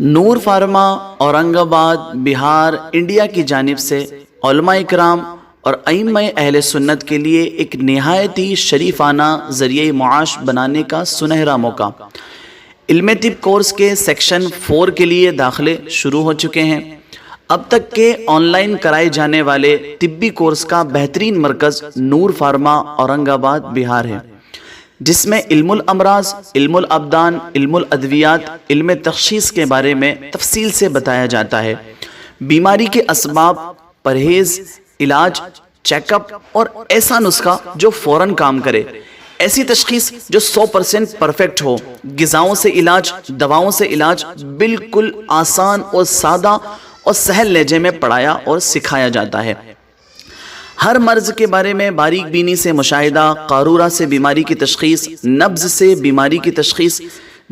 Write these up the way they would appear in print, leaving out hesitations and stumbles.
نور pharma Aurang آباد بہار India کی جانب سے علماء اکرام اور ائمہ اہل سنت کے لیے ایک نہایت ہی شریفانہ ذریعہ معاش بنانے کا سنہرا موقع۔ علم طب کورس کے سیکشن 4 کے لیے داخلے شروع ہو چکے ہیں۔ اب تک کے آن لائن کرائے جانے والے طبی کورس کا بہترین مرکز نور فارما اورنگ آباد بہار ہے، جس میں علم الامراض، علم الابدان، علم الادویات، علم تشخیص کے بارے میں تفصیل سے بتایا جاتا ہے۔ بیماری کے اسباب، پرہیز، علاج، چیک اپ اور ایسا نسخہ جو فوراً کام کرے، ایسی تشخیص جو 100% پرفیکٹ ہو، غذاؤں سے علاج، دواؤں سے علاج، بالکل آسان اور سادہ اور سہل لہجے میں پڑھایا اور سکھایا جاتا ہے۔ ہر مرض کے بارے میں باریک بینی سے مشاہدہ، قارورہ سے بیماری کی تشخیص، نبض سے بیماری کی تشخیص،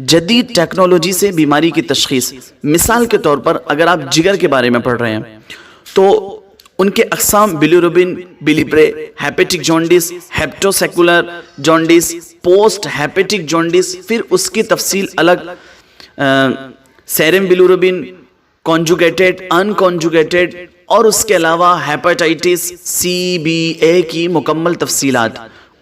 جدید ٹیکنالوجی سے بیماری کی تشخیص۔ مثال کے طور پر اگر آپ جگر کے بارے میں پڑھ رہے ہیں تو ان کے اقسام bilirubin, بلیپرے، hepatic jaundice, ہیپٹوسیکولر jaundice, post hepatic jaundice, پھر اس کی تفصیل الگ، سیرم بلیروبن، کانجوگیٹڈ، ان کانجوگیٹڈ، اور اس کے علاوہ ہیپاٹائٹس سی بی اے کی مکمل تفصیلات،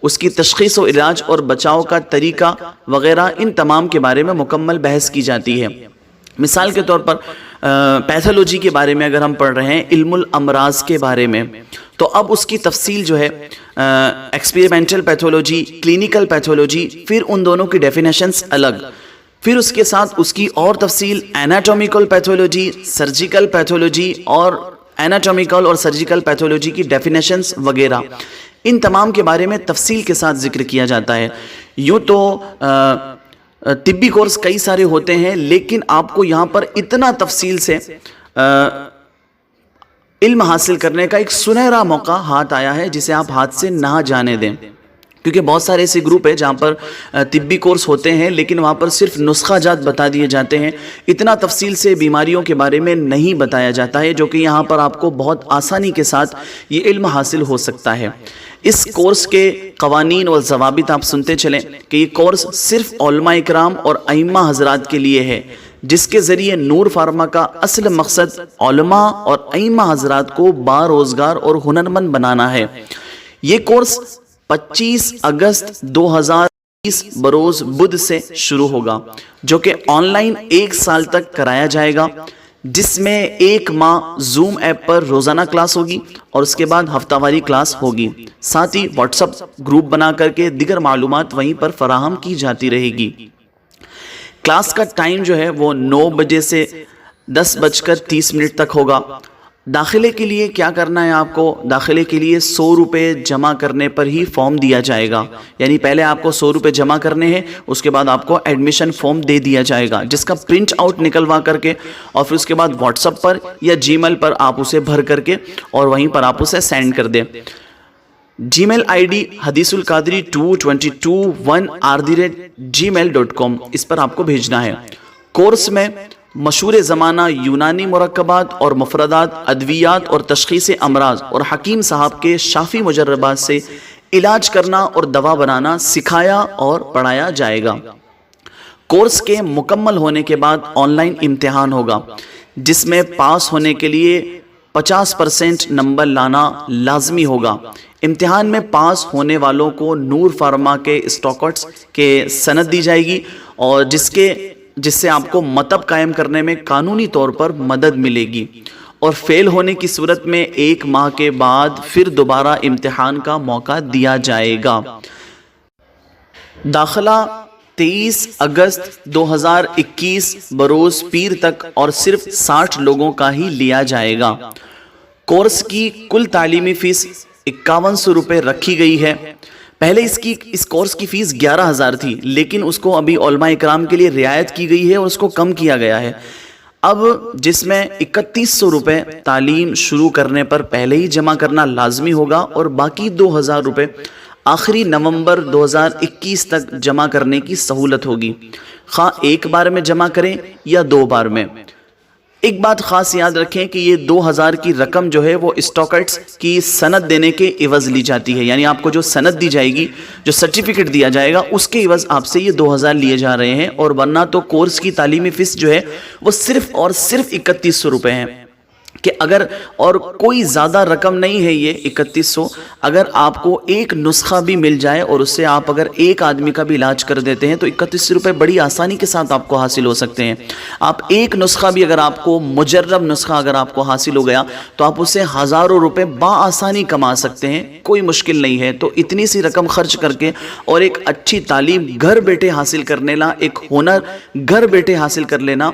اس کی تشخیص و علاج اور بچاؤ کا طریقہ وغیرہ، ان تمام کے بارے میں مکمل بحث کی جاتی ہے۔ مثال کے طور پر پیتھولوجی کے بارے میں اگر ہم پڑھ رہے ہیں، علم الامراض کے بارے میں، تو اب اس کی تفصیل جو ہے ایکسپیریمنٹل پیتھولوجی، کلینیکل پیتھولوجی، پھر ان دونوں کی ڈیفینیشنز الگ، پھر اس کے ساتھ اس کی اور تفصیل ایناٹومیکل پیتھولوجی، سرجیکل پیتھولوجی اور ایناٹومیکل اور سرجیکل پیتھولوجی کی ڈیفینیشنز وغیرہ، ان تمام کے بارے میں تفصیل کے ساتھ ذکر کیا جاتا ہے۔ یوں تو طبی کورس کئی سارے ہوتے ہیں، لیکن آپ کو یہاں پر اتنا تفصیل سے علم حاصل کرنے کا ایک سنہرا موقع ہاتھ آیا ہے، جسے آپ ہاتھ سے نہ جانے دیں، کیونکہ بہت سارے ایسے گروپ ہیں جہاں پر طبی کورس ہوتے ہیں لیکن وہاں پر صرف نسخہ جات بتا دیے جاتے ہیں، اتنا تفصیل سے بیماریوں کے بارے میں نہیں بتایا جاتا ہے، جو کہ یہاں پر آپ کو بہت آسانی کے ساتھ یہ علم حاصل ہو سکتا ہے۔ اس کورس کے قوانین اور ضوابط آپ سنتے چلیں کہ یہ کورس صرف علماء اکرام اور ائمہ حضرات کے لیے ہے، جس کے ذریعے نور فارما کا اصل مقصد علماء اور ائمہ حضرات کو باروزگار اور ہنرمند بنانا ہے۔ یہ کورس 25 اگست 2020 بروز بدھ سے شروع ہوگا، جو کہ آن لائن 1 سال تک کرایا جائے گا، جس میں 1 ماہ زوم ایپ پر روزانہ کلاس ہوگی اور اس کے بعد ہفتہ واری کلاس ہوگی۔ ساتھ ہی واٹس ایپ گروپ بنا کر کے دیگر معلومات وہیں پر فراہم کی جاتی رہے گی۔ کلاس کا ٹائم جو ہے وہ 9 بجے سے 10:30 تک ہوگا۔ داخلے کے لیے کیا کرنا ہے آپ کو؟ داخلے کے لیے 100 روپے جمع کرنے پر ہی فارم دیا جائے گا، یعنی پہلے آپ کو 100 روپے جمع کرنے ہیں، اس کے بعد آپ کو ایڈمیشن فارم دے دیا جائے گا، جس کا پرنٹ آؤٹ نکلوا کر کے اور پھر اس کے بعد واٹس ایپ پر یا جی میل پر آپ اسے بھر کر کے اور وہیں پر آپ اسے سینڈ کر دیں۔ جی میل آئی ڈی hadithulqadri222@gmail.com، اس پر آپ کو بھیجنا ہے۔ کورس میں مشہور زمانہ یونانی مرکبات اور مفردات، ادویات اور تشخیص امراض اور حکیم صاحب کے شافی مجربات سے علاج کرنا اور دوا بنانا سکھایا اور پڑھایا جائے گا۔ کورس کے مکمل ہونے کے بعد آن لائن امتحان ہوگا، جس میں پاس ہونے کے لیے 50% نمبر لانا لازمی ہوگا۔ امتحان میں پاس ہونے والوں کو نور فارما کے اسٹاکٹس کے سند دی جائے گی، اور جس سے آپ کو مطب قائم کرنے میں قانونی طور پر مدد ملے گی، اور فیل ہونے کی صورت میں 1 ماہ کے بعد پھر دوبارہ امتحان کا موقع دیا جائے گا۔ داخلہ 23 اگست 2021 بروز پیر تک اور صرف 60 لوگوں کا ہی لیا جائے گا۔ کورس کی کل تعلیمی فیس 5100 روپے رکھی گئی ہے۔ پہلے اس کورس کی فیس 11,000 تھی، لیکن اس کو ابھی علماء اکرام کے لیے رعایت کی گئی ہے اور اس کو کم کیا گیا ہے، اب جس میں 3100 روپے تعلیم شروع کرنے پر پہلے ہی جمع کرنا لازمی ہوگا، اور باقی 2000 روپے آخری نومبر 2021 تک جمع کرنے کی سہولت ہوگی، خواہ ایک بار میں جمع کریں یا 2 بار میں۔ ایک بات خاص یاد رکھیں کہ یہ 2000 کی رقم جو ہے وہ اسٹاکرز کی سند دینے کے عوض لی جاتی ہے، یعنی آپ کو جو سند دی جائے گی، جو سرٹیفکیٹ دیا جائے گا، اس کے عوض آپ سے یہ 2000 لیے جا رہے ہیں، اور ورنہ تو کورس کی تعلیمی فیس جو ہے وہ صرف اور صرف 3100 روپے ہیں، کہ اگر اور کوئی زیادہ رقم نہیں ہے یہ 3100، اگر آپ کو ایک نسخہ بھی مل جائے اور اس سے آپ اگر ایک آدمی کا بھی علاج کر دیتے ہیں تو 3100 روپے بڑی آسانی کے ساتھ آپ کو حاصل ہو سکتے ہیں۔ آپ ایک نسخہ بھی اگر آپ کو مجرب نسخہ اگر آپ کو حاصل ہو گیا تو آپ اسے ہزاروں روپے بآسانی کما سکتے ہیں، کوئی مشکل نہیں ہے۔ تو اتنی سی رقم خرچ کر کے اور ایک اچھی تعلیم گھر بیٹھے حاصل کر لینا، ایک ہنر گھر بیٹھے حاصل کر لینا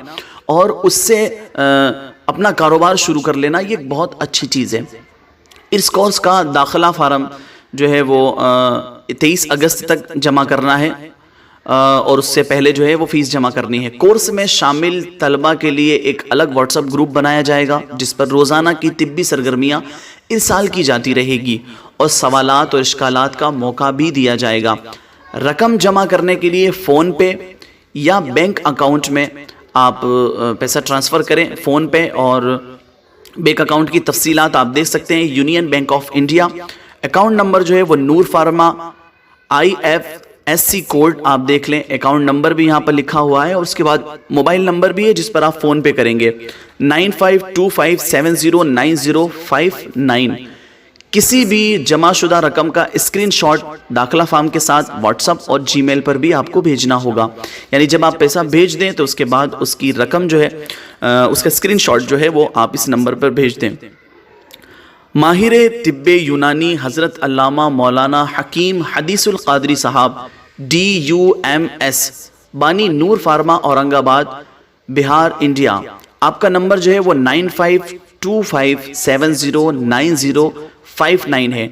اور اس سے اپنا کاروبار شروع کر لینا، یہ ایک بہت اچھی چیز ہے۔ اس کورس کا داخلہ فارم جو ہے وہ 23 اگست تک جمع کرنا ہے، اور اس سے پہلے جو ہے وہ فیس جمع کرنی ہے۔ کورس میں شامل طلبہ کے لیے ایک الگ واٹس ایپ گروپ بنایا جائے گا جس پر روزانہ کی طبی سرگرمیاں ارسال کی جاتی رہے گی اور سوالات اور اشکالات کا موقع بھی دیا جائے گا۔ رقم جمع کرنے کے لیے فون پے یا بینک اکاؤنٹ میں آپ پیسہ ٹرانسفر کریں، فون پے، اور بینک اکاؤنٹ کی تفصیلات آپ دیکھ سکتے ہیں، union bank of India. Account number جو ہے وہ نور فارما IFSC کوڈ آپ دیکھ لیں، اکاؤنٹ نمبر بھی یہاں پر لکھا ہوا ہے، اور اس کے بعد موبائل نمبر بھی ہے جس پر آپ فون پے کریں گے، 9525709059۔ کسی بھی جمع شدہ رقم کا اسکرین شاٹ داخلہ فارم کے ساتھ واٹس ایپ اور جی میل پر بھی آپ کو بھیجنا ہوگا، یعنی جب آپ پیسہ بھیج دیں تو اس کے بعد اس کی رقم جو ہے اس کا اسکرین شاٹ جو ہے وہ آپ اس نمبر پر بھیج دیں۔ ماہر طب یونانی حضرت علامہ مولانا حکیم حدیث القادری صاحب DUMS، بانی نور فارما اورنگ آباد بہار انڈیا، آپ کا نمبر جو ہے وہ 9525709059 ہے۔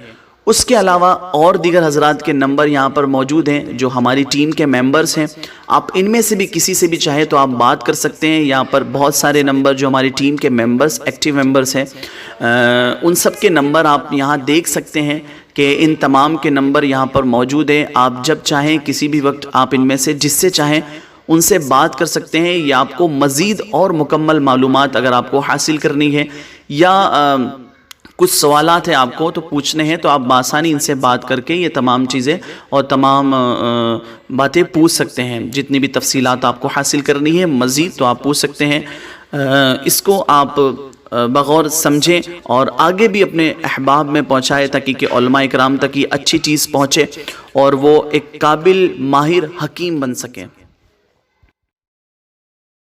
اس کے علاوہ اور دیگر حضرات کے نمبر یہاں پر موجود ہیں جو ہماری ٹیم کے ممبرز ہیں، آپ ان میں سے بھی کسی سے بھی چاہے تو آپ بات کر سکتے ہیں۔ یہاں پر بہت سارے نمبر جو ہماری ٹیم کے ممبرز ایکٹیو ممبرز ہیں، ان سب کے نمبر آپ یہاں دیکھ سکتے ہیں کہ ان تمام کے نمبر یہاں پر موجود ہیں۔ آپ جب چاہیں کسی بھی وقت آپ ان میں سے جس سے چاہیں ان سے بات کر سکتے ہیں، یا آپ کو مزید اور مکمل معلومات اگر آپ کو حاصل کرنی ہے یا کچھ سوالات ہیں آپ کو تو پوچھنے ہیں، تو آپ بآسانی ان سے بات کر کے یہ تمام چیزیں اور تمام باتیں پوچھ سکتے ہیں۔ جتنی بھی تفصیلات آپ کو حاصل کرنی ہے مزید تو آپ پوچھ سکتے ہیں۔ اس کو آپ بغور سمجھیں اور آگے بھی اپنے احباب میں پہنچائے تاکہ کہ علماء کرام تک یہ اچھی چیز پہنچے اور وہ ایک قابل ماہر حکیم بن سکیں۔